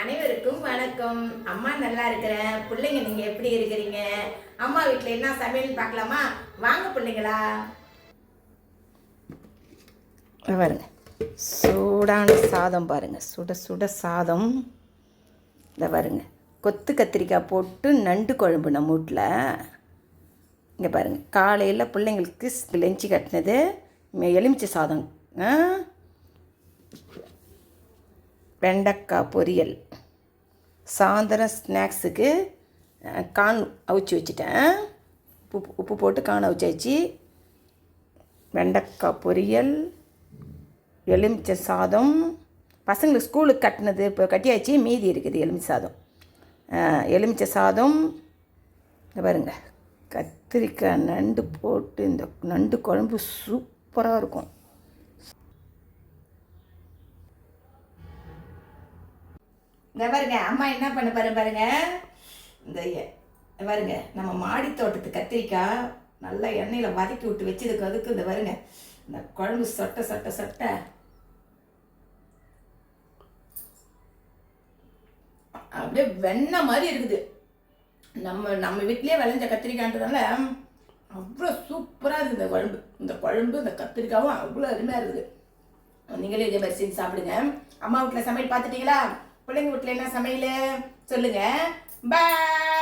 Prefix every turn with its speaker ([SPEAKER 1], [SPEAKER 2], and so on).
[SPEAKER 1] அனைவருக்கும் வணக்கம். அம்மா நல்லா இருக்கிறேன். பிள்ளைங்க நீங்கள் எப்படி இருக்கிறீங்க? அம்மா வீட்டில் என்ன சமையல் பார்க்கலாமா? வாங்க பிள்ளைங்களா.
[SPEAKER 2] பாருங்க, சூடான சாதம் பாருங்கள். சுட சுட சாதம். இந்த பாருங்க, கொத்து கத்திரிக்காய் போட்டு நண்டு குழம்பு நம்ம வீட்டில். இங்கே பாருங்கள், காலையில் பிள்ளைங்களுக்கு லஞ்சு கட்டினது எலுமிச்சை சாதம், வெண்டைக்காய் பொரியல். சாயந்தரம் ஸ்நாக்ஸுக்கு கான் அவிச்சு வச்சுட்டேன். உப்பு போட்டு கான் அவிச்சாச்சு. வெண்டைக்காய் பொரியல், எலுமிச்சை சாதம். பசங்களுக்கு ஸ்கூலுக்கு கட்டினது இப்போ கட்டியாச்சு, மீதி இருக்குது எலுமிச்சை சாதம். எலுமிச்சை சாதம். பாருங்க, கத்திரிக்காய் நண்டு போட்டு இந்த நண்டு குழம்பு சூப்பராக இருக்கும்.
[SPEAKER 1] இந்த பாருங்க, அம்மா என்ன பண்ண பாருங்க. இந்த பாருங்க, நம்ம மாடி தோட்டத்து கத்திரிக்காய் நல்லா எண்ணெயில் வதக்கி விட்டு வச்சதுக்கு அதுக்கு இந்த பாருங்க, இந்த குழம்பு சொட்ட சொட்ட சொட்ட அப்படியே வெண்ணெய் மாதிரி இருக்குது. நம்ம வீட்டிலே விளைஞ்ச கத்திரிக்காய்ன்றதால அவ்வளோ சூப்பராக இருக்குது இந்த குழம்பு. இந்த கத்திரிக்காயும் அவ்வளோ அருமையாக இருக்குது. நீங்களே இதே மாதிரி செஞ்சு சாப்பிடுங்க. அம்மா வீட்டில் சமையல் பார்த்துட்டீங்களா? பிள்ளைங்க வீட்டில் என்ன சமையல் சொல்லுங்க. பாய்.